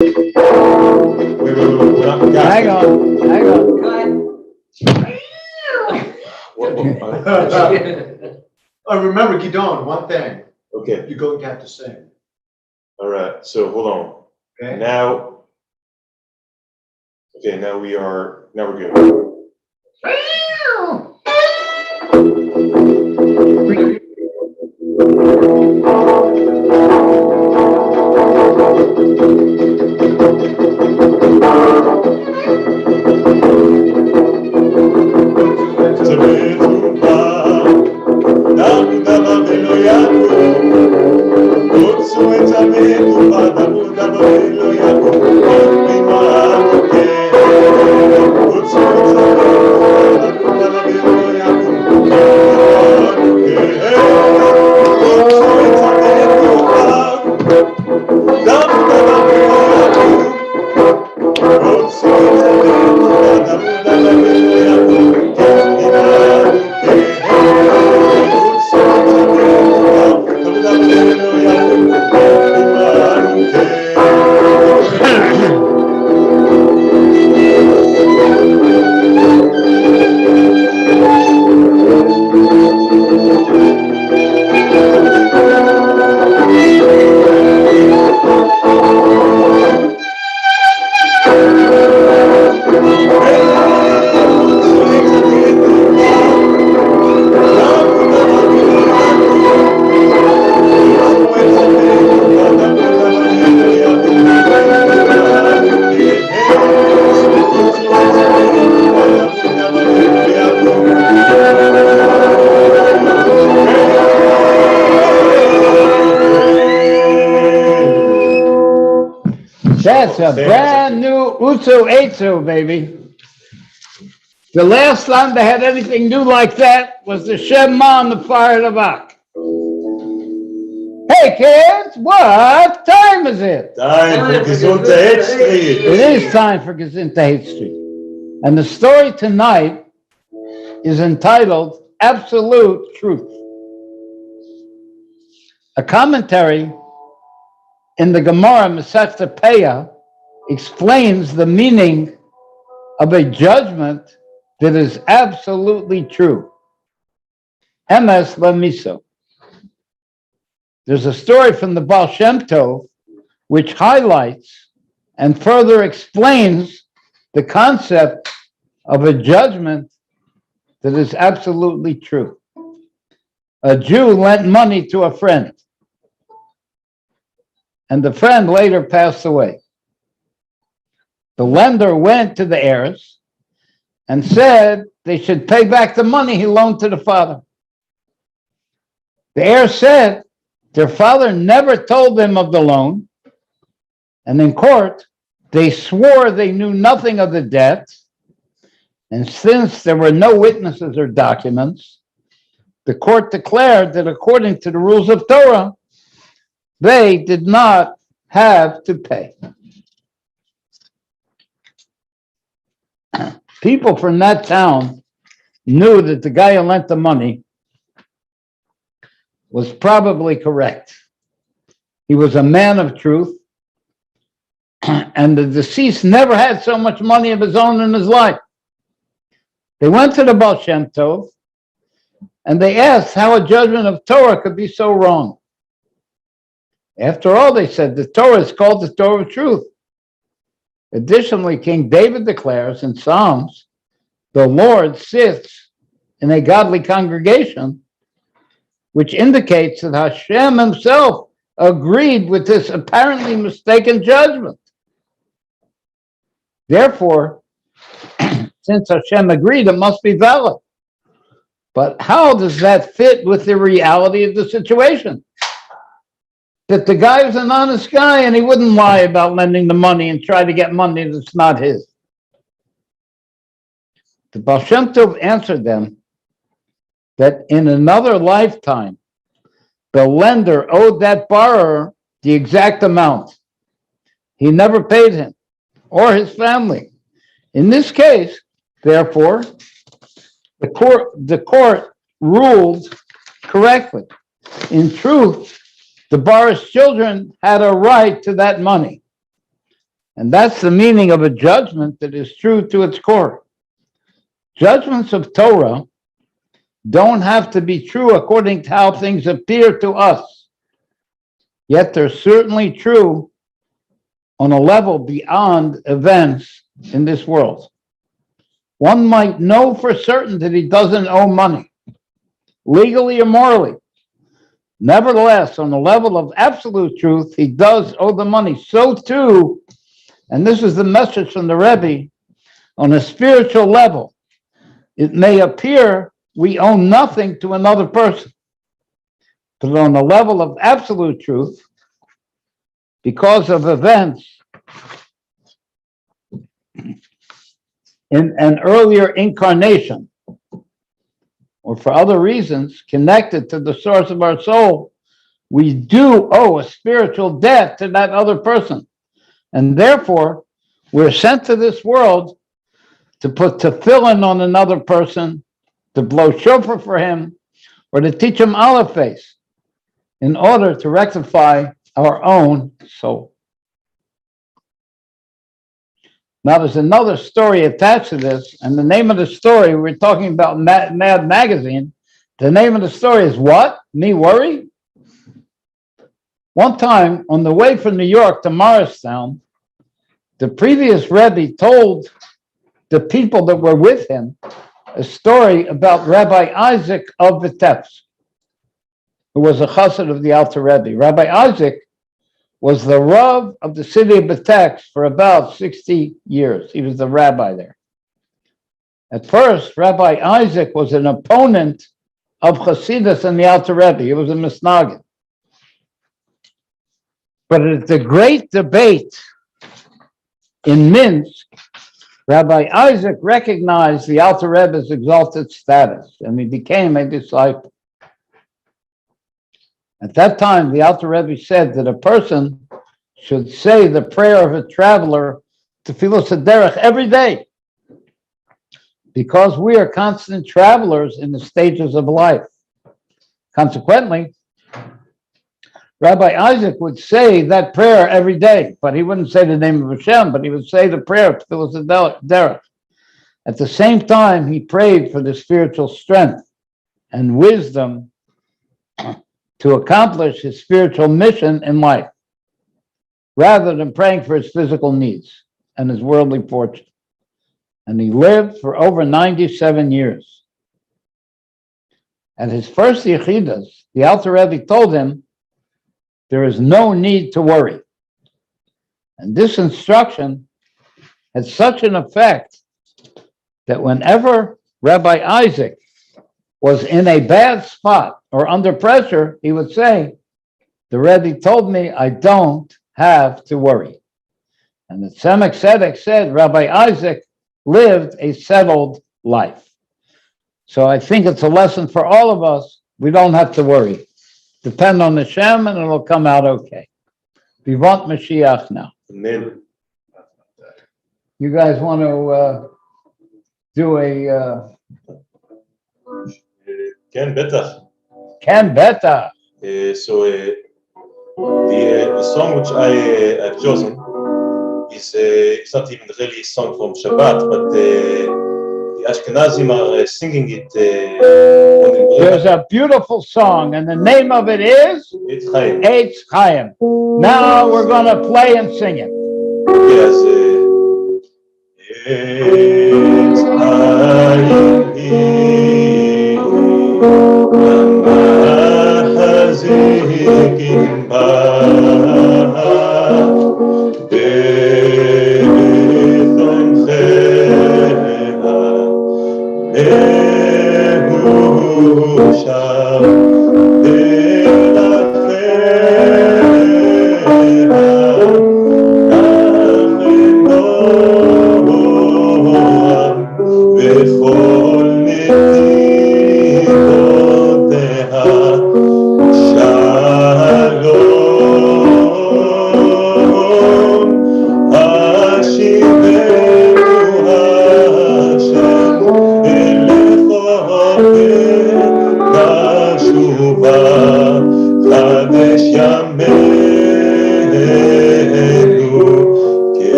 Wait. Hang on. Remember, Gidon, one thing. Okay. You're going to have to sing. All right. So hold on. Okay. Now we're good. That's a brand new Utsu Eitsu, baby. The last time they had anything new like that was the Shema on the Fire of Ak. Hey kids, what time is it? Time for Gezintahait Street. It is time for Gezintahait Street. And the story tonight is entitled Absolute Truth. A commentary in the Gemara Masechta Peah explains the meaning of a judgment that is absolutely true. Emes lemiso. There's a story from the Baal Shem Tov which highlights and further explains the concept of a judgment that is absolutely true. A Jew lent money to a friend, and the friend later passed away. The lender went to the heirs and said they should pay back the money he loaned to the father. The heirs said their father never told them of the loan, and in court, they swore they knew nothing of the debt, and since there were no witnesses or documents, the court declared that according to the rules of Torah, they did not have to pay. People from that town knew that the guy who lent the money was probably correct. He was a man of truth, and the deceased never had so much money of his own in his life. They went to the Baal Shem Tov, and they asked how a judgment of Torah could be so wrong. After all, they said, the Torah is called the Torah of truth. Additionally, King David declares in Psalms, the Lord sits in a godly congregation, which indicates that Hashem himself agreed with this apparently mistaken judgment. Therefore, since Hashem agreed, it must be valid. But how does that fit with the reality of the situation? That the guy was an honest guy and he wouldn't lie about lending the money and try to get money that's not his. The Baal Shem Tov answered them that in another lifetime, the lender owed that borrower the exact amount. He never paid him or his family. In this case, therefore, the court ruled correctly. In truth, the borrower's children had a right to that money. And that's the meaning of a judgment that is true to its core. Judgments of Torah don't have to be true according to how things appear to us, yet they're certainly true on a level beyond events in this world. One might know for certain that he doesn't owe money, legally or morally. Nevertheless, on the level of absolute truth, he does owe the money. So too, and this is the message from the Rebbe, on a spiritual level, it may appear we owe nothing to another person. But on the level of absolute truth, because of events in an earlier incarnation, or for other reasons connected to the source of our soul, we do owe a spiritual debt to that other person. And therefore, we're sent to this world to put tefillin on another person, to blow shofar for him, or to teach him aleph face in order to rectify our own soul. Now, there's another story attached to this, and the name of the story, we're talking about Mad Magazine. The name of the story is what? Me worry? One time, on the way from New York to Morristown, the previous Rebbe told the people that were with him a story about Rabbi Isaac of Vitebsk, who was a chassid of the Alter Rebbe. Rabbi Isaac was the Rav of the city of Vitebsk for about 60 years. He was the rabbi there. At first, Rabbi Isaac was an opponent of Chassidus and the Alter Rebbe. He was a misnagid. But at the great debate in Minsk, Rabbi Isaac recognized the Alter Rebbe's exalted status, and he became a disciple. At that time, the Alter Rebbe said that a person should say the prayer of a traveler to Tefillos HaDerech every day, because we are constant travelers in the stages of life. Consequently, Rabbi Isaac would say that prayer every day, but he wouldn't say the name of Hashem, but he would say the prayer of Tefillos HaDerech. At the same time, he prayed for the spiritual strength and wisdom to accomplish his spiritual mission in life, rather than praying for his physical needs and his worldly fortune. And he lived for over 97 years. At his first Yechidas, the Alter Rebbe told him, there is no need to worry. And this instruction had such an effect that whenever Rabbi Isaac was in a bad spot or under pressure, he would say, the Rebbe told me I don't have to worry. And the Tzemach Tzedek said Rabbi Isaac lived a settled life. So I think it's a lesson for all of us. We don't have to worry. Depend on the Shem and it'll come out okay. We want Mashiach now. Amen. You guys want to do a... כן, בטח. Ken Beta. So the song which I've chosen is it's not even really a song from Shabbat, but the Ashkenazim are singing it. There's a beautiful song, and the name of it is Eitz Chaim. Eitz Chaim. Now we're going to play and sing it. Yes. Eitz Chaim. Mahzikim ba betonchecha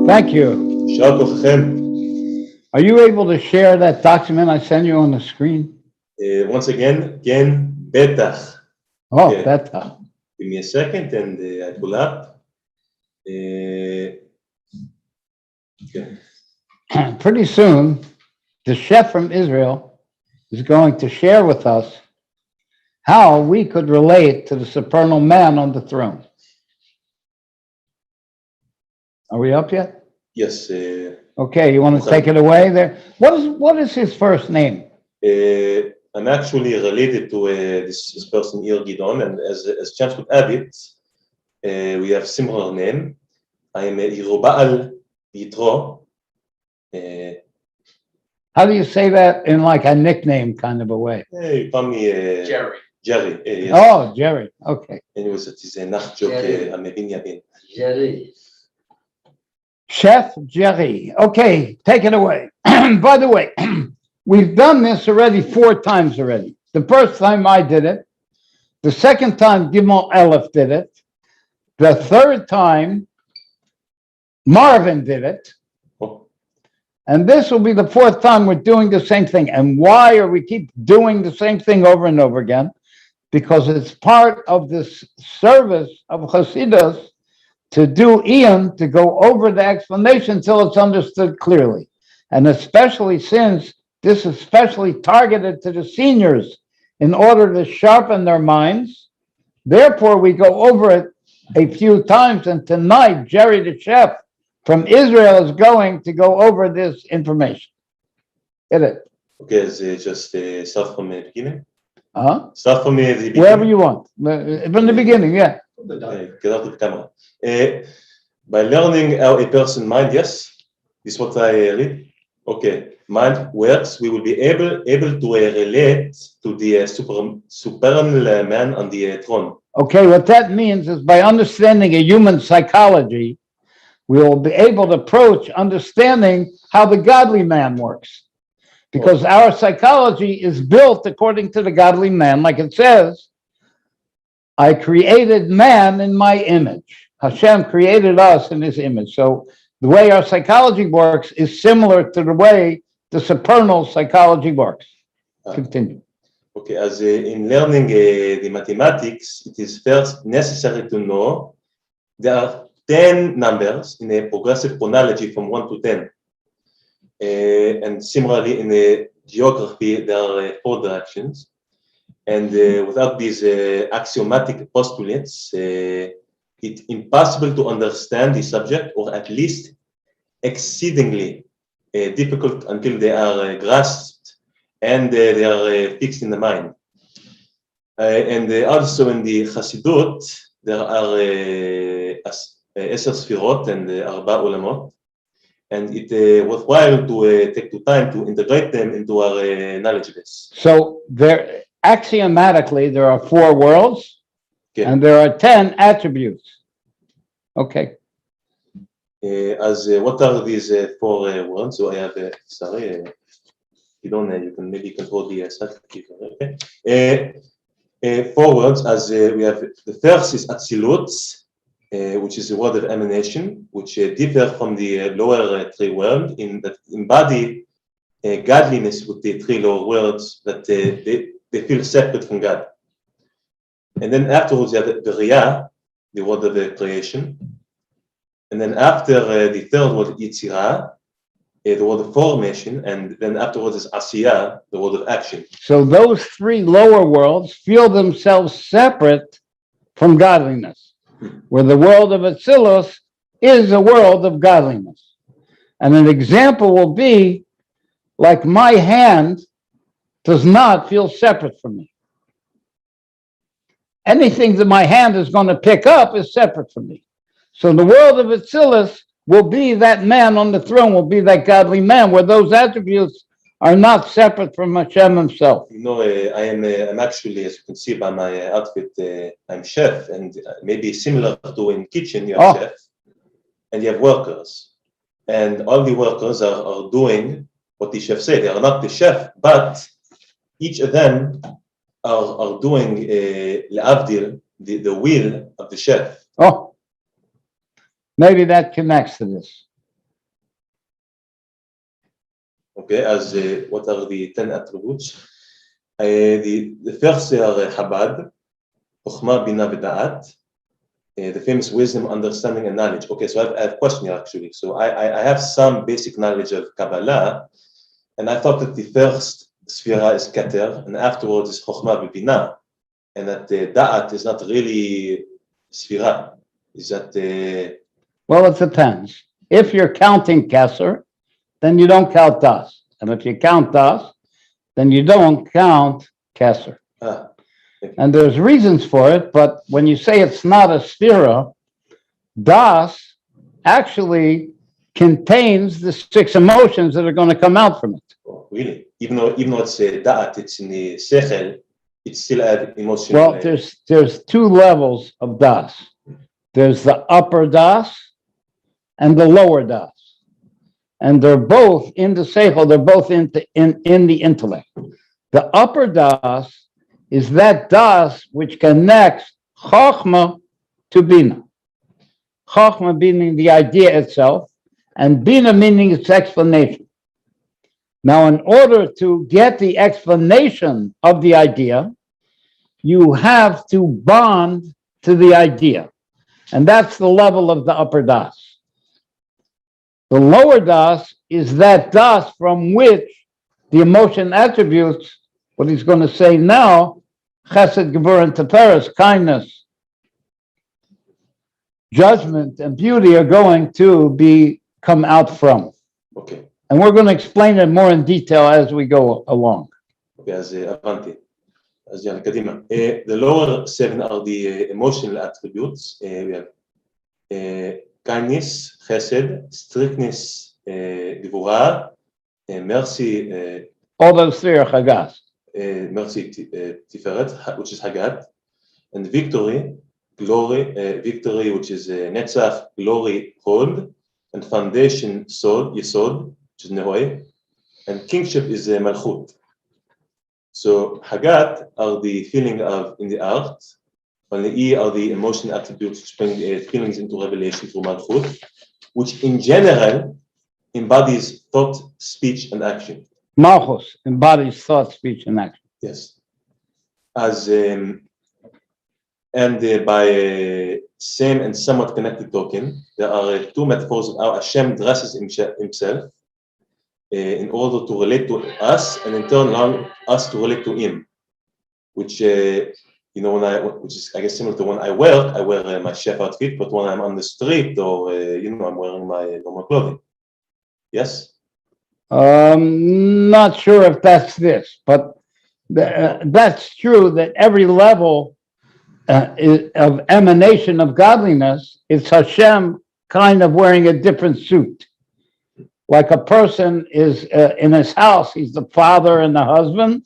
Thank you. יישר כוחכם. Are you able to share that document I sent you on the screen? Once again, כן, בטח. Oh, Okay. better. Give me a second and I pull up. Okay. Pretty soon, the chef from Israel is going to share with us how we could relate to the supernal man on the throne. Are we up yet? Yes. Okay, you want to take it away there? What is his first name? I'm actually related to this person here, Gidon, and as chance would have it, we have similar name. I am Yeruba'al Yitro. How do you say that in like a nickname kind of a way? You call me Jerry. Jerry. Yes. Oh, Jerry. Okay. Anyways, it is a nach joke. Amevin Yabin. Jerry. Chef Jerry. Okay, take it away. By the way, we've done this already 4 times already. The first time I did it. The second time Gimel Aleph did it. The third time Marvin did it. Oh. And this will be the 4th time we're doing the same thing. And why are we keep doing the same thing over and over again? Because it's part of this service of Hasidus to do Ian, to go over the explanation until it's understood clearly. And especially since this is specially targeted to the seniors in order to sharpen their minds. Therefore, we go over it a few times. And tonight, Jerry the chef from Israel is going to go over this information. Get it? Okay, so just start from the beginning. Start from the beginning. Wherever you want. From the beginning, yeah. Get out of the camera. By learning how a person mind, yes, this is what I read. Okay, mind works. We will be able to relate to the supernal man on the throne. Okay, what that means is by understanding a human psychology, we will be able to approach understanding how the godly man works. Because our psychology is built according to the godly man, like it says, I created man in my image. Hashem created us in his image. So the way our psychology works is similar to the way the supernal psychology works. Continue. Okay, as in learning the mathematics, it is first necessary to know there are 10 numbers in a progressive chronology from 1 to 10. And similarly, in the geography, there are 4 directions. And without these axiomatic postulates, it's impossible to understand the subject, or at least exceedingly difficult until they are grasped and they are fixed in the mind. And also in the Chassidut, there are Eser Sfirot and Arba Olamot. And it worthwhile to take the time to integrate them into our knowledge base. So there, axiomatically, there are 4 worlds, Okay. and there are 10 attributes. Okay. What are these 4 worlds? So I have, sorry, you can maybe control the certificate. Okay. 4 words, as we have, the first is Atzilut, which is the world of emanation, which differ from the lower three worlds in that embody godliness with the three lower worlds that they feel separate from God. And then afterwards you have the Riyah, the world of creation. And then after the third world, Yitzirah, the world of formation, and then afterwards is Asiyah, the world of action. So those three lower worlds feel themselves separate from godliness, where the world of Atzilus is a world of godliness. And an example will be like my hand does not feel separate from me. Anything that my hand is going to pick up is separate from me. So the world of Atzilus will be that man on the throne, will be that godly man, where those attributes are not separate from Hashem himself. You know, I'm actually, as you can see by my outfit, I'm chef, and maybe similar to in kitchen, you have chef, and you have workers. And all the workers are doing what the chef said. They are not the chef, but each of them are doing le'avdil, the will of the chef. Oh, maybe that connects to this. Okay, as what are the 10 attributes? The first are Chabad, Chokhmah, Bina, V'da'at, the famous wisdom, understanding, and knowledge. Okay, so I have a question here actually. So I have some basic knowledge of Kabbalah, and I thought that the first Sphira is Keter, and afterwards is Chokhmah, Bina, and that Da'at is not really Sphira. Is that... Well, it depends. If you're counting Keser, then you don't count Das. And if you count Das, then you don't count Keser. And there's reasons for it, but when you say it's not a Sphira, Das actually contains the 6 emotions that are going to come out from it. Oh, really? Even though it's Da'at, it's in the Sechel, it still has emotion. Well, there's 2 levels of Das. There's the upper Das and the lower Das. And they're both in the Seichel, they're both in the intellect. The upper Das is that Das which connects Chokhmah to Bina. Chokhmah meaning the idea itself, and Bina meaning its explanation. Now, in order to get the explanation of the idea, you have to bond to the idea. And that's the level of the upper Das. The lower Das is that Das from which the emotion attributes, what he's going to say now, Chesed, Gevurah, and Tiferes, kindness, judgment, and beauty are going to come out from. Okay. And we're going to explain it more in detail as we go along. Okay, as Avanti. As Kadima. The lower 7 are the emotional attributes. We have kindness, chesed, strictness, gevurah, mercy. All those 3 are chagas. Mercy, tiferet, which is hagat, and victory, glory, victory, which is netzach, glory, hod, and foundation, sod, yesod, which is nehoe, and kingship is malchut. So hagat are the feeling of in the art. And the E are the emotional attributes which bring feelings into revelation through Malchut, which in general embodies thought, speech, and action. Malchus embodies thought, speech, and action. Yes. As and by same and somewhat connected token, there are 2 metaphors of how Hashem dresses himself in order to relate to us, and in turn allow us to relate to him, which which is I guess similar to when I wear my chef outfit, but when I'm on the street or I'm wearing my normal clothing. Yes. Not sure if that's this, but that's true that every level of emanation of godliness is Hashem kind of wearing a different suit. Like a person is in his house, he's the father and the husband.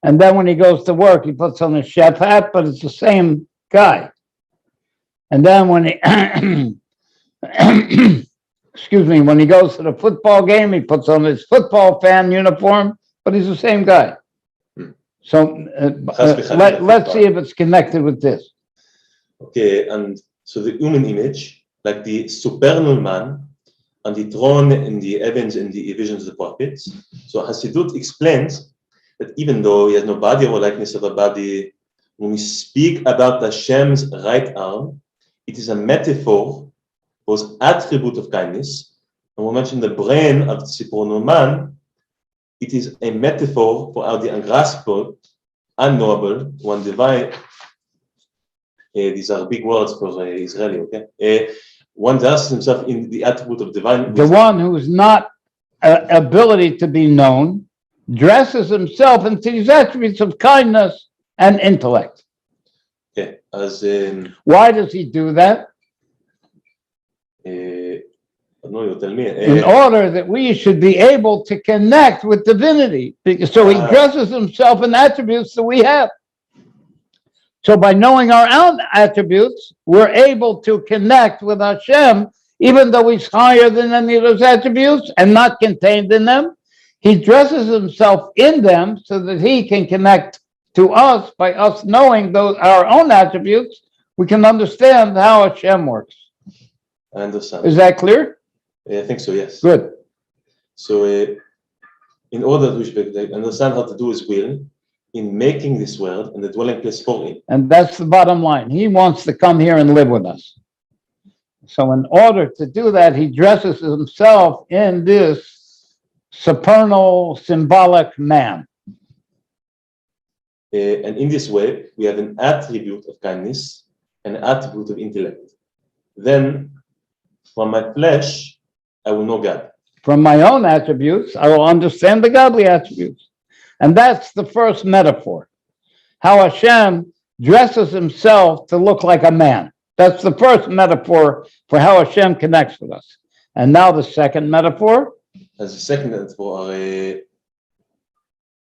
And then when he goes to work, he puts on a chef hat, but it's the same guy. And then when he, when he goes to the football game, he puts on his football fan uniform, but he's the same guy. So let's see if it's connected with this. Okay, and So the human image, like the supernal man, on the throne in the heavens and the visions of the prophets. So Hasidut explains that even though he has no body or likeness of a body, when we speak about Hashem's right arm, it is a metaphor for his attribute of kindness. And we mentioned the brain of the supernal man, it is a metaphor for how the ungraspable, unknowable, one divine, these are big words for Israeli, okay? One dresses himself in the attribute of divine The wisdom. one who's not ability to be known dresses himself into these attributes of kindness and intellect. Okay, as Why does he do that? no, you tell me. In order that we should be able to connect with divinity. So he dresses himself in attributes that we have. So by knowing our own attributes, we're able to connect with Hashem, even though he's higher than any of those attributes and not contained in them. He dresses himself in them so that he can connect to us. By us knowing those our own attributes, we can understand how Hashem works. I understand. Is that clear? I think so, yes. Good. So in order to understand how to do his will, in making this world and the dwelling place for him. And that's the bottom line. He wants to come here and live with us. So in order to do that, he dresses himself in this supernal, symbolic man. And in this way, we have an attribute of kindness and an attribute of intellect. Then, from my flesh, I will know God. From my own attributes, I will understand the godly attributes. And that's the first metaphor. How Hashem dresses himself to look like a man. That's the first metaphor for how Hashem connects with us. And now the second metaphor. As the second metaphor,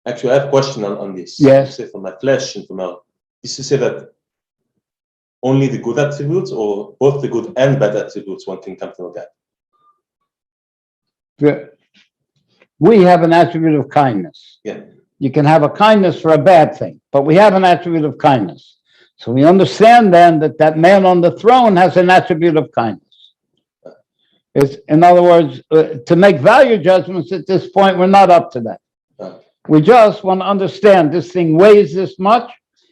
actually, I have a question on this. Yes. Say from my flesh and from our. Is to say that only the good attributes, or both the good and bad attributes, one can come to know God? We have an attribute of kindness. Yeah. You can have a kindness for a bad thing, but we have an attribute of kindness. So we understand then that that man on the throne has an attribute of kindness. It's, in other words, to make value judgments at this point, we're not up to that. We just want to understand this thing weighs this much,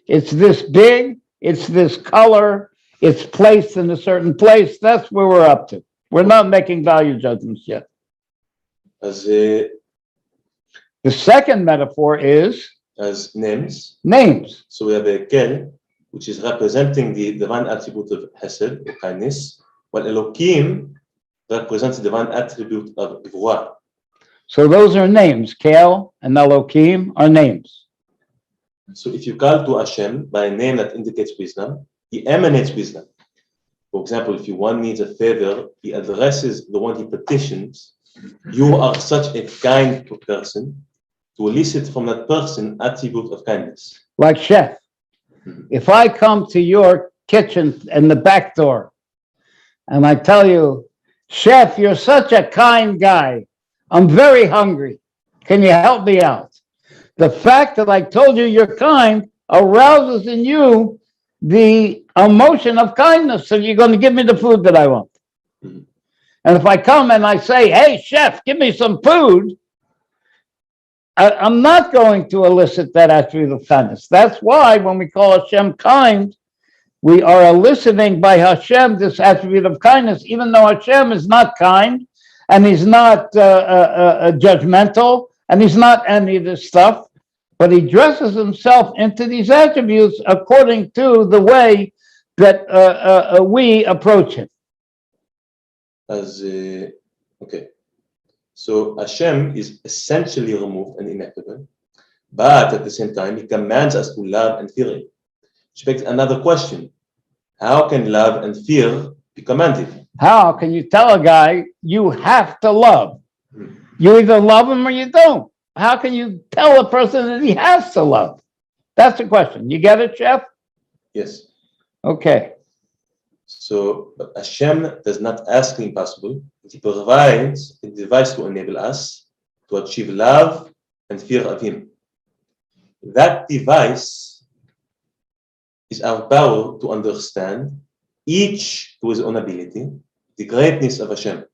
it's this big, it's this color, it's placed in a certain place. That's where we're up to. We're not making value judgments yet. As the second metaphor is as names. Names. So we have a Kel, which is representing the divine attribute of Hesed, of kindness, while Elohim represents the divine attribute of Gvura. So those are names. Kel and Elohim are names. So if you call to Hashem by a name that indicates wisdom, he emanates wisdom. For example, if one needs a favor, he addresses the one he petitions. You are such a kind person, to elicit from that person attribute of kindness. Like chef. If I come to your kitchen in the back door and I tell you, chef, you're such a kind guy. I'm very hungry. Can you help me out? The fact that I told you you're kind arouses in you the emotion of kindness. So you're going to give me the food that I want. Mm-hmm. And if I come and I say, hey, chef, give me some food, I'm not going to elicit that attribute of kindness. That's why when we call Hashem kind, we are eliciting by Hashem this attribute of kindness, even though Hashem is not kind, and he's not judgmental, and he's not any of this stuff, but he dresses himself into these attributes according to the way that we approach him. As okay. So Hashem is essentially removed and ineffable, but at the same time, he commands us to love and fear him. Which begs another question. How can love and fear be commanded? How can you tell a guy you have to love? You either love him or you don't. How can you tell a person that he has to love? That's the question. You get it, Chef? Yes. Okay. So Hashem does not ask the impossible. He provides a device to enable us to achieve love and fear of him. That device is our power to understand each to his own ability, the greatness of Hashem.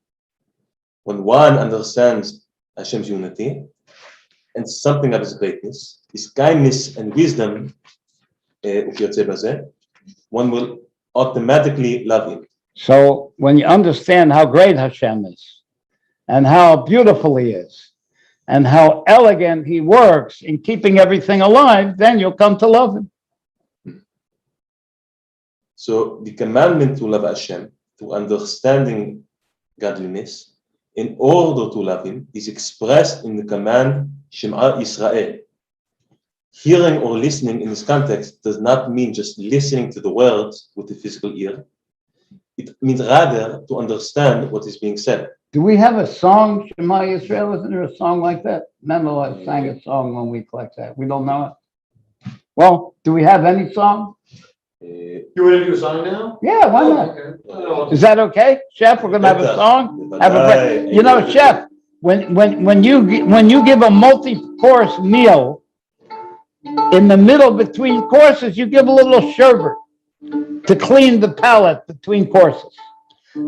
When one understands Hashem's unity and something of his greatness, his kindness and wisdom, one will automatically love him. So when you understand how great Hashem is, and how beautiful he is, and how elegant he works in keeping everything alive, then you'll come to love him. So the commandment to love Hashem, to understanding godliness, in order to love him, is expressed in the command Shema Yisrael. Hearing or listening in this context does not mean just listening to the words with the physical ear. It means rather to understand what is being said. Do we have a song, Shema Yisrael? Isn't there a song like that? Mendeley sang a song when we collect that. We don't know it. Well, do we have any song? You want to do a song now? Yeah, why not? Okay. Is that okay, Chef? We're gonna have a song. Have a break. You know, Chef, when you give a multi-course meal, in the middle between courses, you give a little sherbet to clean the palate between courses.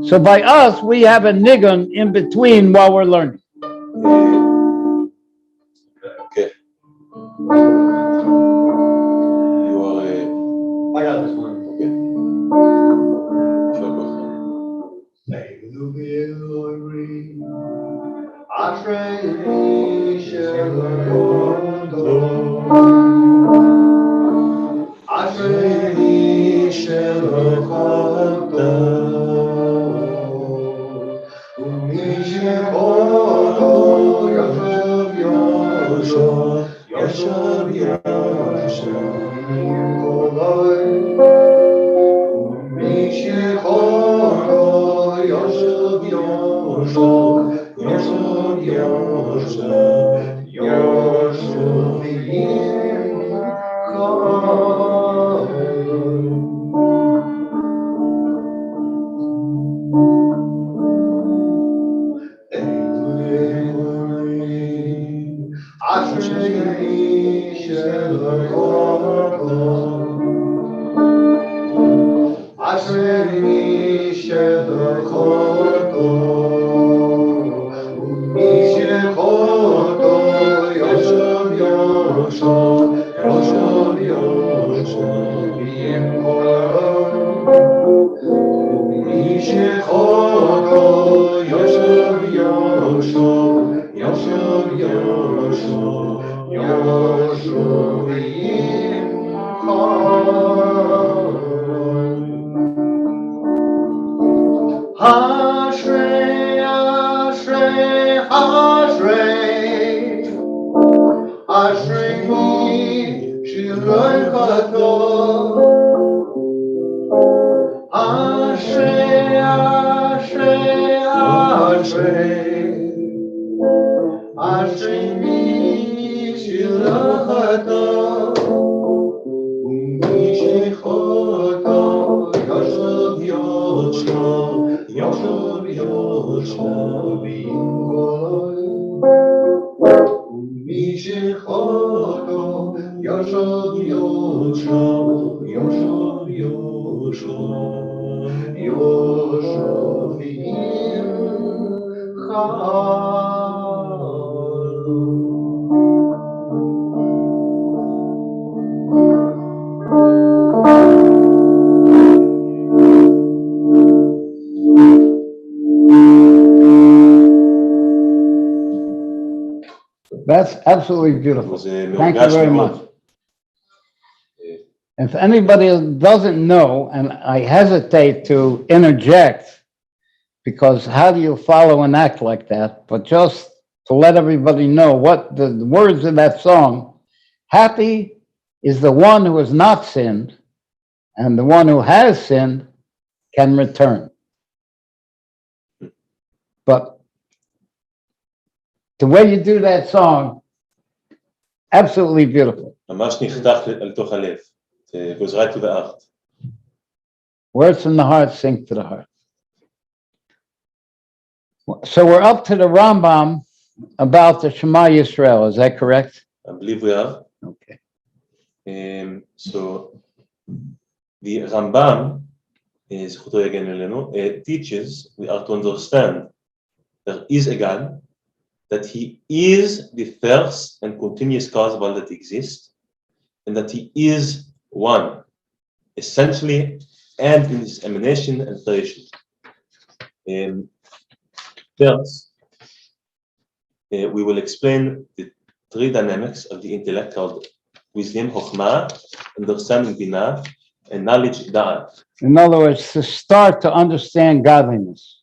So by us, we have a niggun in between while we're learning. Okay. You are. I got this one. Okay. That's absolutely beautiful. Thank you very much. מאוד. If anybody doesn't know, and I hesitate to interject, because how do you follow an act like that? But just to let everybody know what the words of that song, happy is the one who has not sinned, and the one who has sinned can return. But the way you do that song, absolutely beautiful. ממש נחתך אל תוך הלב. It goes right to the heart. Words from the heart sink to the heart. So we're up to the Rambam about the Shema Yisrael. Is that correct? I believe we are. Okay. So the Rambam זכותו יגן עלינו, teaches we are to understand there is a God, that he is the first and continuous cause of all that exists, and that he is one, essentially, and in his emanation and creation. First, we will explain the three dynamics of the intellect called wisdom, chokhmah, understanding, binah, and knowledge, da'at. In other words, to start to understand godliness,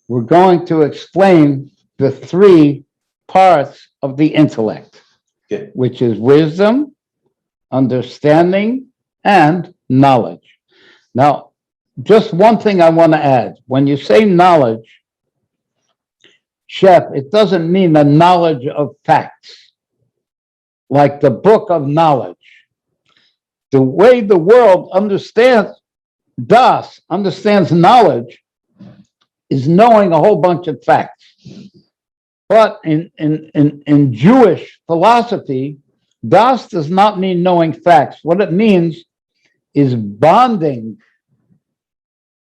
we're going to explain the three parts of the intellect, which is wisdom, understanding, and knowledge. Now, just one thing I want to add. When you say knowledge, Chef, it doesn't mean the knowledge of facts, like the book of knowledge. The way the world understands knowledge is knowing a whole bunch of facts. But in Jewish philosophy, das does not mean knowing facts. What it means is bonding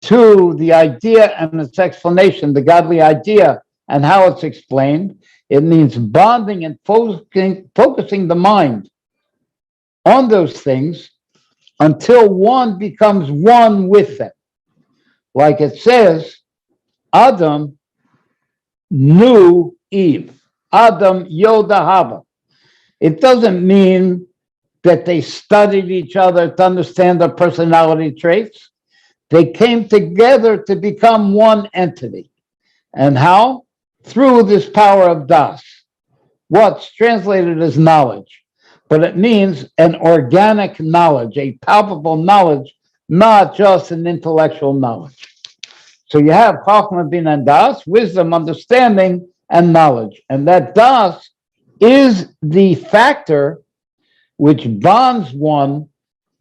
to the idea and its explanation, the godly idea and how it's explained. It means bonding and focusing the mind on those things until one becomes one with them. Like it says, Adam knew Eve. Adam Yoda Hava. It doesn't mean that they studied each other to understand their personality traits. They came together to become one entity. And how? Through this power of das. What's translated as knowledge, but it means an organic knowledge, a palpable knowledge, not just an intellectual knowledge. So you have Chokhmah, Binah, and Das, wisdom, understanding, and knowledge. And that Das is the factor which bonds one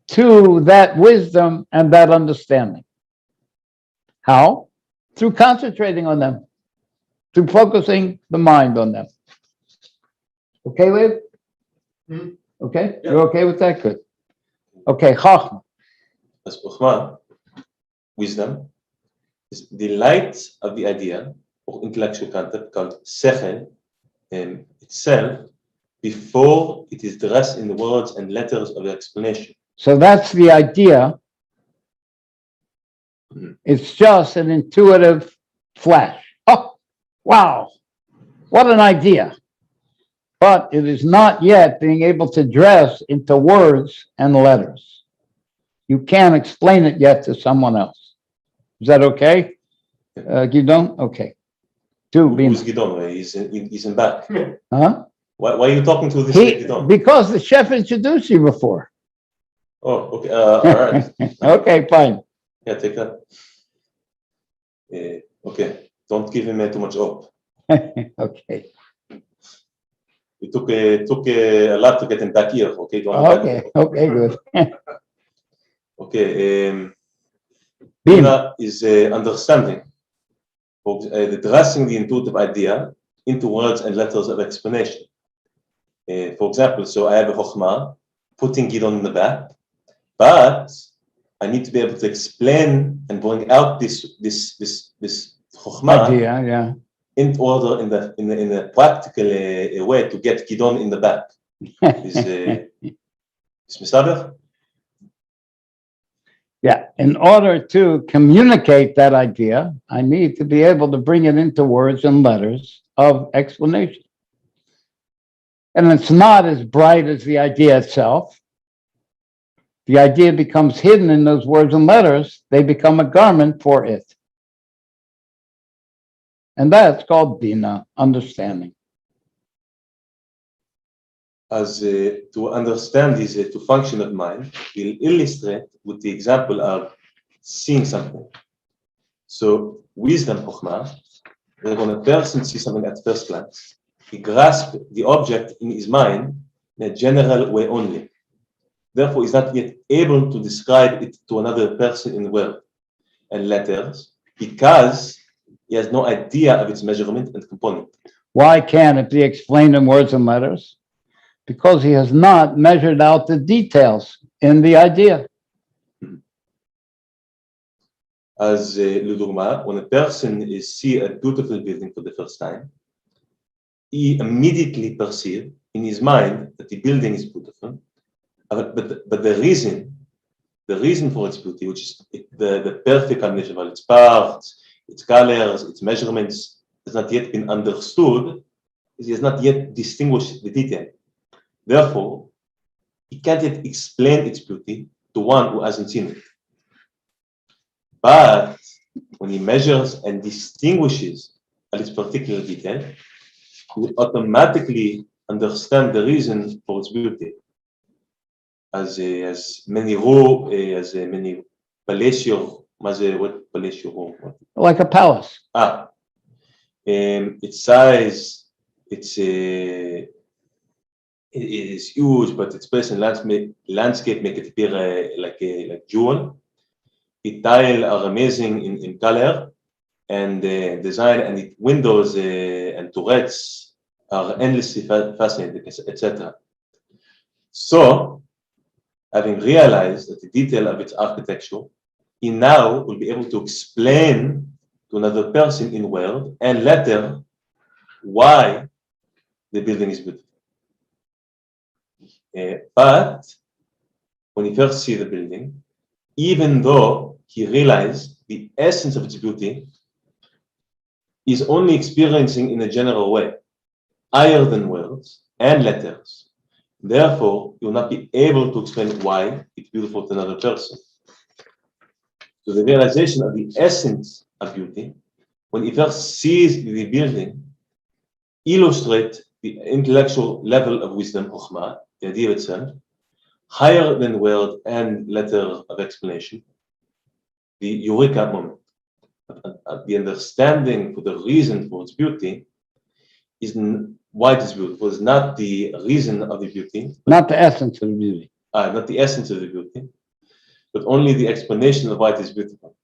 to that wisdom and that understanding. How? Through concentrating on them, through focusing the mind on them. Okay, Liv? Okay? Yeah. You're okay with that? Good. Okay, Chokhmah. As Chokhmah, wisdom, is the light of the idea or intellectual concept called sechel itself before it is dressed in the words and letters of the explanation. So that's the idea. It's just an intuitive flash. Oh, wow. What an idea. But it is not yet being able to dress into words and letters. You can't explain it yet to someone else. Is that okay? Gidon? Okay. Who's Gidon? He's in back. Huh? Why are you talking to this Gidon? Because the chef introduced you before. Oh, okay. All right. Okay, fine. Yeah, take that. Okay. Don't give him too much up. Okay. It took a lot to get him back here. Okay. Okay. Okay. Good. Okay. Binah is understanding, the dressing the intuitive idea into words and letters of explanation. For example, so I have a chokhmah, putting it on the back, but I need to be able to explain and bring out this chokhmah idea, yeah, in order in a practical way to get Gidon in the back. Is Misaber? Yeah, in order to communicate that idea, I need to be able to bring it into words and letters of explanation. And it's not as bright as the idea itself. The idea becomes hidden in those words and letters. They become a garment for it. And that's called Binah, understanding. As to understand is to function of mind, we'll illustrate with the example of seeing something. So wisdom, chokhmah, when a person sees something at first glance, he grasps the object in his mind in a general way only. Therefore, he's not yet able to describe it to another person in word and letters because he has no idea of its measurement and component. Why can't it be explained in words and letters? Because he has not measured out the details in the idea. אז לדוגמה, when a person is see a beautiful building for the first time, he immediately perceives in his mind that the building is beautiful, but the reason for its beauty, which is the perfect combination of its parts, its colors, its measurements, has not yet been understood, he has not yet distinguished the detail. Therefore, he can't yet explain its beauty to one who hasn't seen it. But when he measures and distinguishes its particular detail, he will automatically understand the reason for its beauty. As many palacio, what palacio? Like a palace. Its size, it is huge, but its place and landscape make it appear like jewel. The tile are amazing in color and design, and the windows and turrets are endlessly fascinating, etc. So, having realized that the detail of its architecture, he now will be able to explain to another person in the world and later why the building is beautiful. But when he first sees the building, even though he realized the essence of its beauty, is only experiencing in a general way, higher than words and letters. Therefore, you will not be able to explain why it's beautiful to another person. So the realization of the essence of beauty, when he first sees the building, illustrates the intellectual level of wisdom, chokhmah, the idea itself, higher than word and letter of explanation, the eureka moment. The understanding for the reason for its beauty is why it is beautiful. It's not the reason of the beauty. Not the essence of the beauty. Not the essence of the beauty, but only the explanation of why it is beautiful.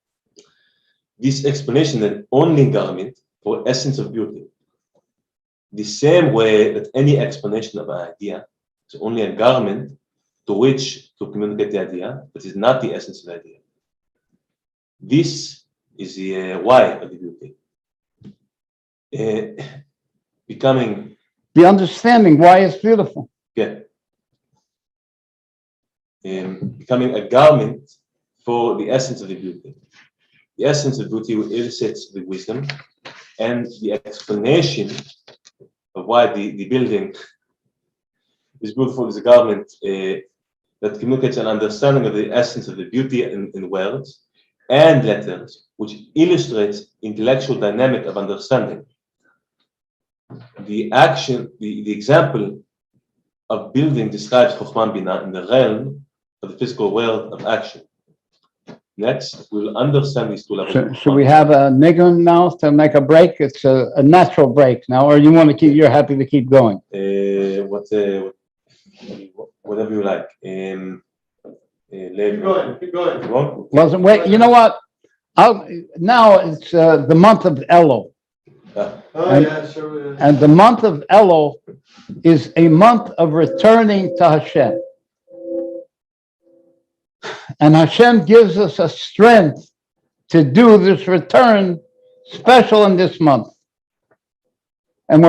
This explanation is only garment for essence of beauty. The same way that any explanation of an idea is only a garment to which to communicate the idea, but is not the essence of the idea. This is the why of the beauty. Becoming the understanding why it's beautiful. Becoming a garment for the essence of the beauty. The essence of beauty will elicit the wisdom and the explanation of why the building is beautiful is a garment that communicates an understanding of the essence of the beauty in words and letters, which illustrates intellectual dynamic of understanding. The action, the example of building describes Chokhmah Bina in the realm of the physical world of action. Next, we'll understand these two levels. Should we have a nigun now to make a break? It's a natural break now, or you want to keep? You're happy to keep going? Whatever you like. Keep going. Wasn't wait. You know what? Now it's the month of Elul. And the month of Elul is a month of returning to Hashem. And Hashem gives us a strength to do this return special in this month. And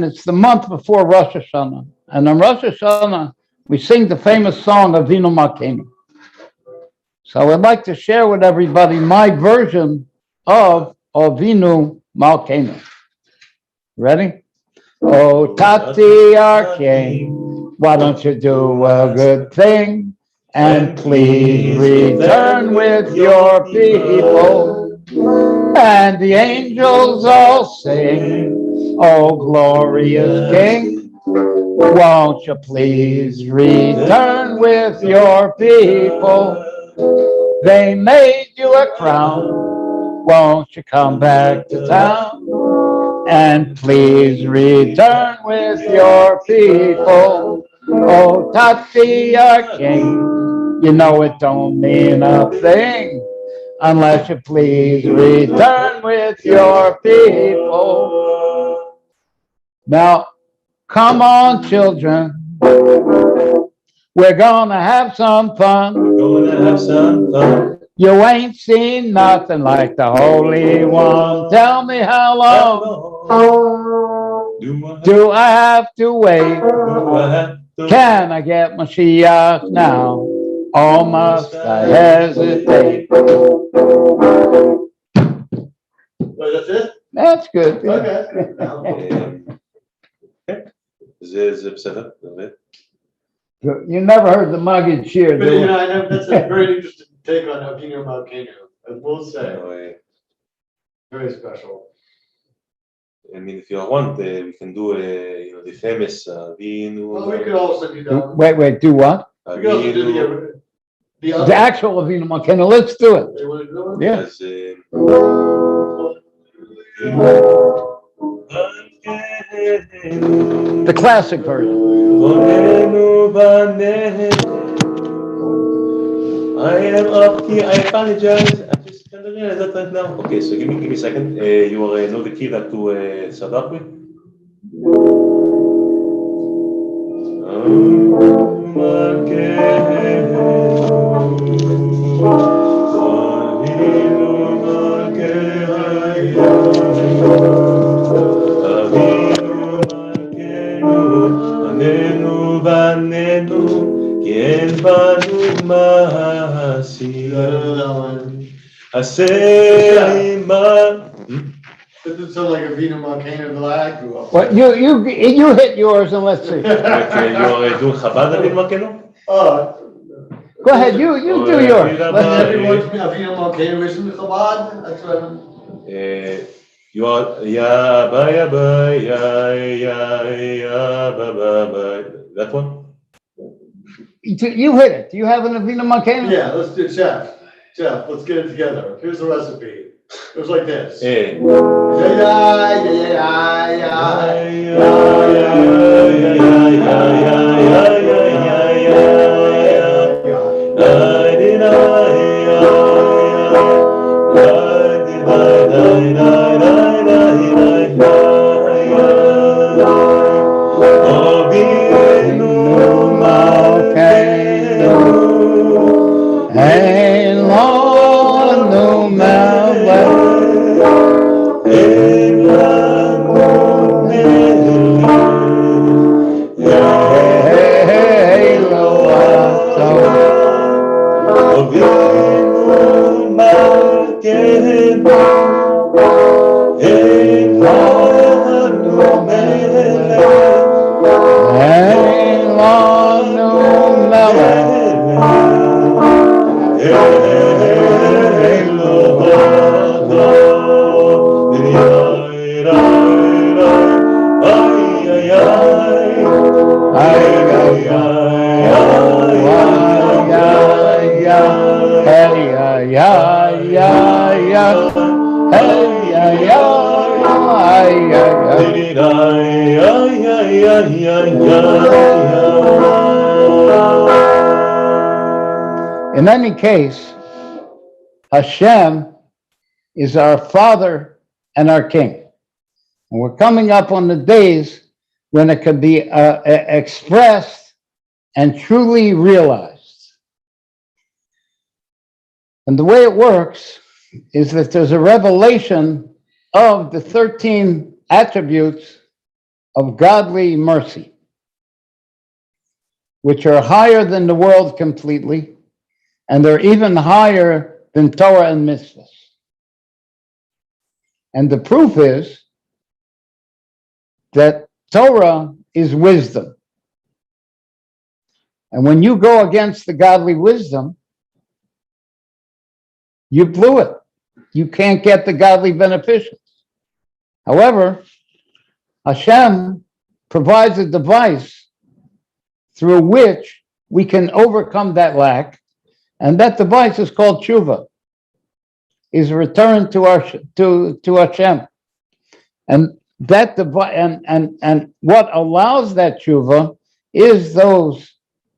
it's the month before Rosh Hashanah. And on Rosh Hashanah, we sing the famous song Avinu Malkeinu. So I would like to share with everybody my version of Avinu Malkeinu. Ready? Oh, Tati Arkein, why don't you do a good thing? And please return with your people. And the angels all sing, oh, glorious King, won't you please return with your people? They made you a crown, won't you come back to town? And please return with your people. Oh, Tati, our King, you know it don't mean a thing unless you please return with your people. Now, come on, children. We're gonna have some fun. We're gonna have some fun. You ain't seen nothing like the Holy One. Tell me how long do I have to wait? Can I get Mashiach now? Or must I hesitate? Wait, that's it? That's good. Yeah. Okay. זה בסדר, זה עובד. You never heard the Maggid Shir, But do you you? know, I know that's a very interesting take on Avinu Malkeinu. I will say, very special. I mean, if you want, we can do, the famous Avinu. Well, we could also do that. Wait, do what? We could also do the other. The actual Avinu Malkeinu. Let's do it. They want to do it? Yeah. The classic version. I am up here. I apologize. I just can't realize that right now. Okay, so give me a second. You know the key that to start up with? That doesn't sound like Avinu Malkeinu that I grew up Well, with. you hit yours and let's see. You are doing Chabad Avinu Malkeinu? Go ahead, you do yours. Everyone's Avinu Malkeinu isn't Chabad? That's what I'm. You are ya ba ya ba ba. That one? You hit it. Do you have an Avinu Malkeinu? Yeah, let's do Chef. Chef, let's get it together. Here's the recipe. It was like this. In any case, Hashem is our Father and our King. And we're coming up on the days when it can be expressed and truly realized. And the way it works is that there's a revelation of the 13 attributes of godly mercy, which are higher than the world completely, and they're even higher than Torah and mitzvahs. And the proof is that Torah is wisdom. And when you go against the godly wisdom, you blew it. You can't get the godly beneficence. However, Hashem provides a device through which we can overcome that lack, and that device is called tshuva, is return to Hashem. And that device, and what allows that tshuva is those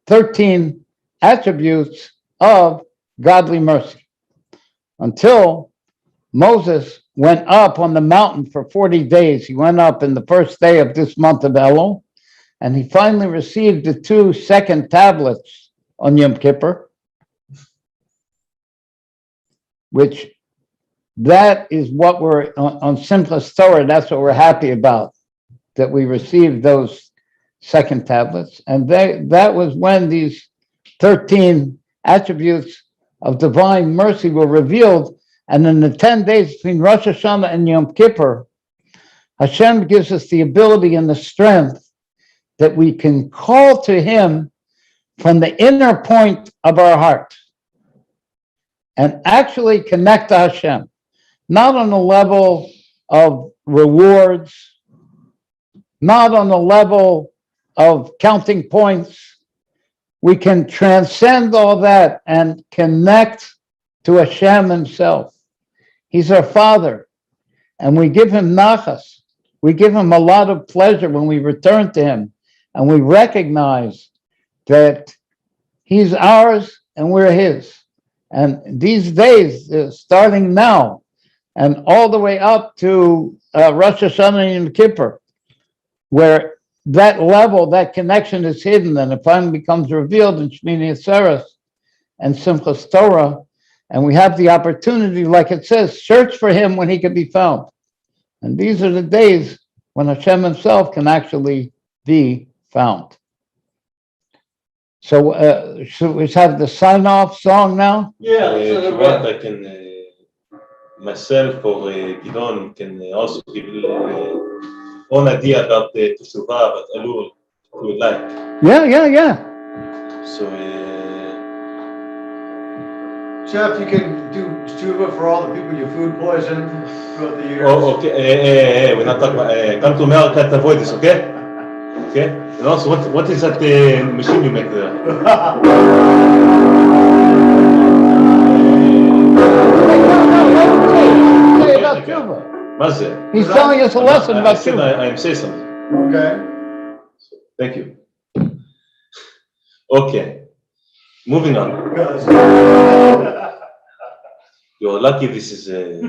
13 attributes of godly mercy. Until Moses went up on the mountain for 40 days. He went up in the first day of this month of Elul, and he finally received the 2 second tablets on Yom Kippur. which that is what we're on Simchas Torah. That's what we're happy about, that we received those second tablets. And that was when these 13 attributes of divine mercy were revealed. And in the 10 days between Rosh Hashanah and Yom Kippur, Hashem gives us the ability and the strength that we can call to him from the inner point of our heart and actually connect to Hashem, not on the level of rewards, not on the level of counting points. We can transcend all that and connect to Hashem himself. He's our Father, and we give him nachas. We give him a lot of pleasure when we return to him, and we recognize that he's ours and we're his. And these days, starting now, and all the way up to Rosh Hashanah and Yom Kippur, where that level, that connection is hidden, and it finally becomes revealed in Shmini Atzeres and Simchas Torah, and we have the opportunity, like it says, search for him when he can be found. And these are the days when Hashem himself can actually be found. So should we have the sign-off song now? Yeah, if you want, I can, myself or Gidon can also give you one idea about the Teshuvah, but Elul, if you would like. Yeah. So, Chef, you can do Teshuvah for all the people you food poisoned throughout the years. oh, okay, hey, we're not talking about, come to America to avoid this, okay? Okay? And also, what is that machine you make there? About Tshuva. מה זה? He's telling us a lesson about Tshuva. I am saying something. Okay. Thank you. Okay. Moving on. You're lucky this is a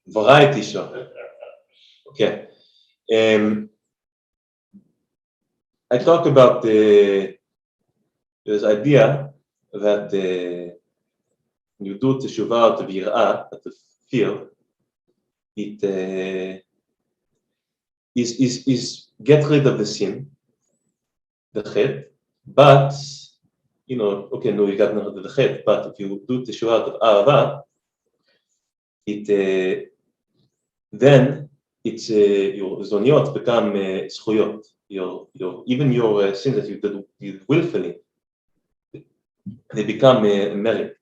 variety show. Okay. I talk about this idea that you do teshuvah out of yirah, out of fear. It is get rid of the sin, the chet, but you know, okay, no, you got rid of the chet, but if you do teshuvah out of ahava, then it's your zoniot become zchuyot. Your even your sins that you did willfully, they become merit.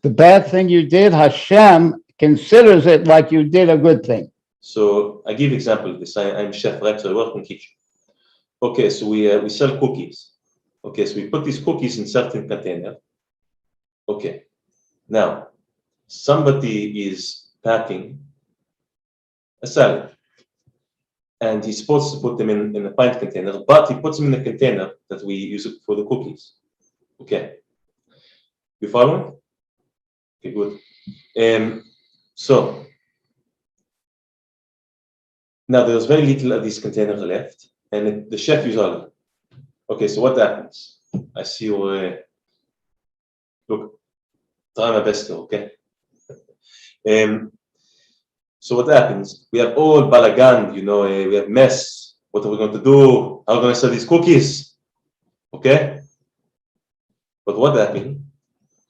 The bad thing you did, Hashem considers it like you did a good thing. So I give example of this. I'm chef, right? So I work in kitchen. Okay, so we sell cookies. Okay, so we put these cookies in certain container. Okay, now somebody is packing a salad, and he's supposed to put them in a pint container, but he puts them in a container that we use it for the cookies. Okay, you following? Okay, good. So now there's very little of this container left, and the chef uses all of it. Okay, so what happens? I see you. Look, try my best, okay? So what happens? We have all balagan, you know, we have mess. What are we going to do? How are we going to sell these cookies? Okay? But what happened?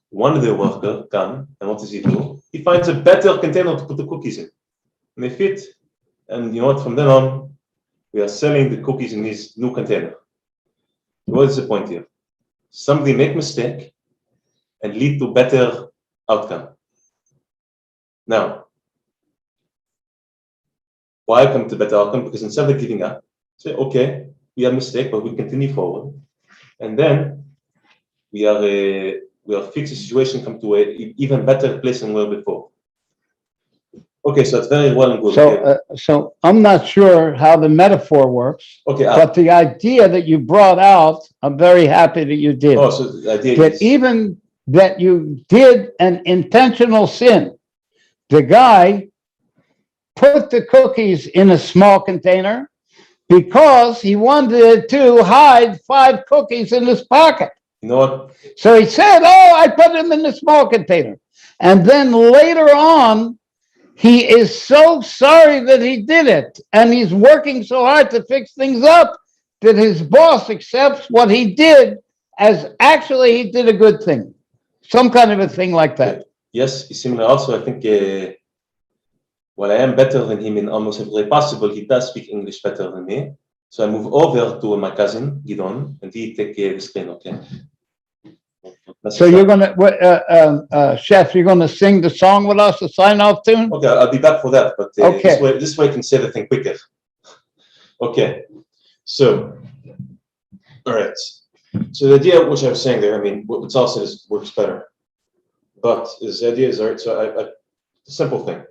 One of the workers come, and what does he do? He finds a better container to put the cookies in. And they fit. And you know what? From then on, we are selling the cookies in this new container. What is the point here? Somebody make mistake and lead to better outcome. Now, why come to better outcome? Because instead of giving up, say, okay, we have a mistake, but we continue forward. And then we are fix the situation, come to an even better place than we were before. Okay, so it's very well and good. So I'm not sure how the metaphor works. Okay, but the idea that you brought out, I'm very happy that you did. Oh, so the idea that is even that you did an intentional sin. The guy put the cookies in a small container because he wanted to hide 5 cookies in his pocket. You know what? So he said, oh, I put them in the small container. And then later on, he is so sorry that he did it. And he's working so hard to fix things up that his boss accepts what he did as actually he did a good thing. Some kind of a thing like that. Yes, similar also, I think, while I am better than him in almost every way possible, he does speak English better than me. So I move over to my cousin, Gidon, and he take the screen, okay? So you're going to, Chef, you're going to sing the song with us, the sign-off tune? Okay, I'll be back for that, but Okay. this way I can say the thing quicker. Okay, so, all right. So the idea, which I was saying there, I mean, what Tal said is works better. But the idea is, all right, so a simple thing,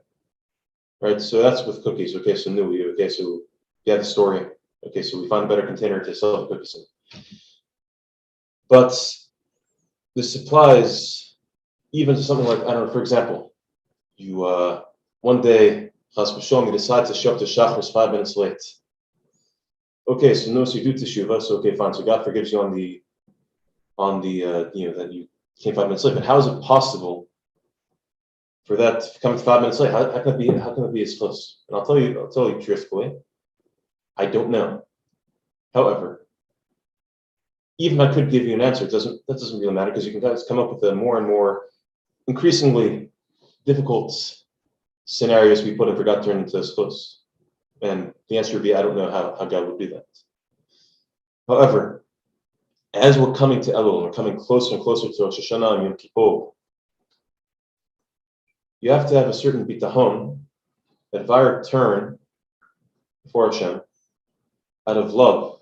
right? So that's with cookies, okay, so new, okay, so you have the story, okay, so we find a better container to sell the cookies in. But the supplies, even something like, I don't know, for example, you, one day, Chas v'sholom, you decide to show up to Shachris 5 minutes late. Okay, so no, so you do teshuvah, so okay, fine, so God forgives you on the, you know, that you came 5 minutes late, but how is it possible for that to come 5 minutes late? How can it be as close? And I'll tell you truthfully, I don't know. However, even if I could give you an answer, that doesn't really matter, because you can guys come up with a more and more increasingly difficult scenarios we put in for God to turn into as close. And the answer would be, I don't know how God would do that. However, as we're coming to Elul, we're coming closer and closer to Rosh Hashanah and Yom Kippur, you have to have a certain bitahon that if I return before Hashem out of love,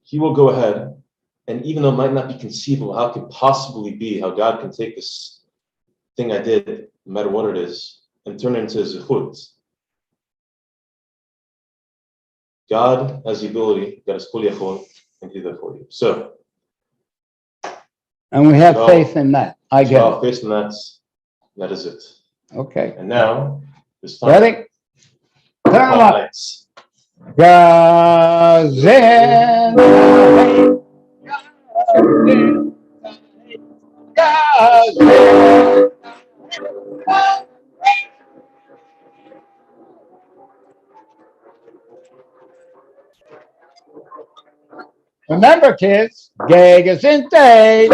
He will go ahead, and even though it might not be conceivable how it could possibly be, how God can take this thing I did, no matter what it is, and turn it into zechut. God has the ability, God is kol yachol, and do that for you. So, and we have faith in that. I get it. Faith in that. That is it. Okay. And now, this time. Ready? Turn them up. Gezintahait. Gezintahait. Remember, kids, Gezintahait.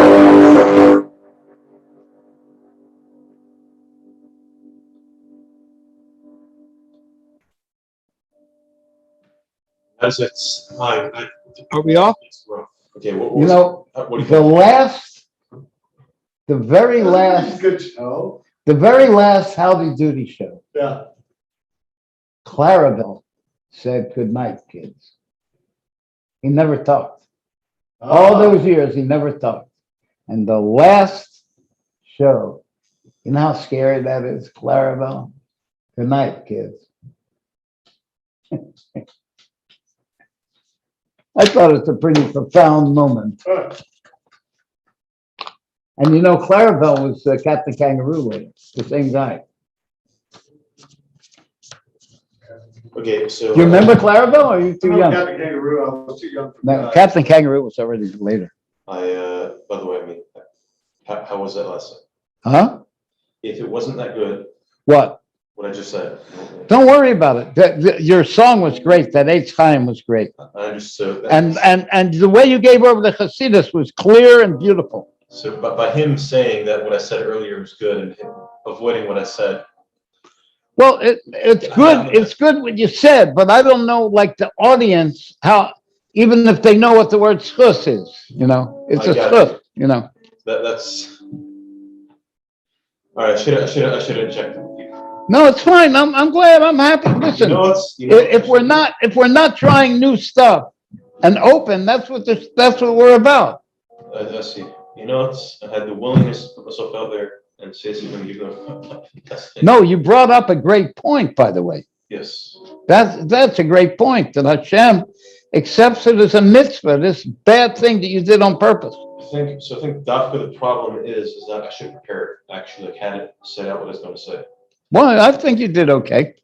That's it. Are we off? Okay, what You know, what do you the think? very last Good show. The very last Howdy Doody show, Yeah. Clarabelle said, "Good night, kids." He never talked. All those years, he never talked. And the last show, you know how scary that is, Clarabelle? Good night, kids. I thought it's a pretty profound moment. And you know, Clarabelle was Captain Kangaroo later, the same guy. Okay, so. Do you remember Clarabelle, or are you too young? Captain Kangaroo, I was too young for No, that. Captain Kangaroo was already later. By the way, I mean, how was that lesson? Huh? If it wasn't that good, What? what I just said. Don't worry about it. Your song was great. That Eitz Chaim was great. I understood. And the way you gave over the Hasidus was clear and beautiful. So, but by him saying that what I said earlier was good and him avoiding what I said. Well, it's good. It's good what you said, but I don't know, like the audience, how, even if they know what the word schus is, you know, it's a schus, you know. That's all right. I should have checked with you. No, it's fine. I'm glad. I'm happy. Listen, if we're not trying new stuff and open, that's what we're about. I see. You know what? I had the willingness to put myself out there and say something you go. No, you brought up a great point, by the way. Yes. That's a great point, that Hashem accepts it as a mitzvah, this bad thing that you did on purpose. I think Dafka, the problem is that I should prepare it. Actually, like, had it set out what I was going to say. Well, I think you did okay.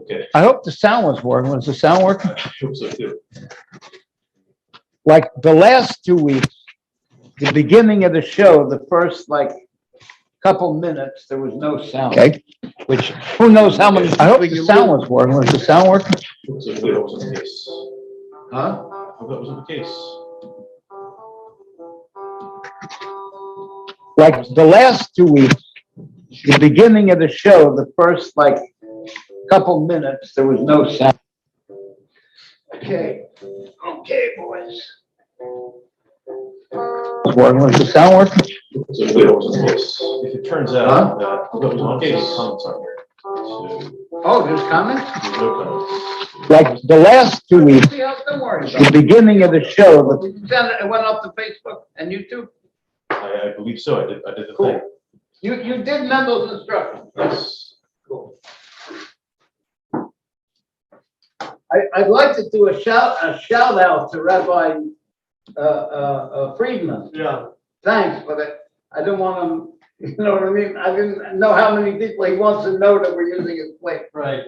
Okay. I hope the sound was working. Was the sound working? I hope so too. Like the last 2 weeks, the beginning of the show, the first like couple minutes, there was no sound. Okay. Which, who knows how many. I hope the sound was working. Was the sound working? That wasn't the case. Huh? I hope that wasn't the case. Like the last 2 weeks, the beginning of the show, the first like couple minutes, there was no sound. Okay, boys. Was the sound working? That wasn't the case. If it turns out that was the case, comments on here. So, Oh, there's comments? there's no comments. Like the last 2 weeks, Don't worry the beginning of the show, it went up to Facebook and YouTube. I believe so. I did the Cool. thing. You did Mendel's instructions. Yes. Cool. I'd like to do a shout out to Rabbi Friedman. Yeah. Thanks, but I don't want him, you know what I mean? I didn't know how many people he wants to know that we're using his plate. Right.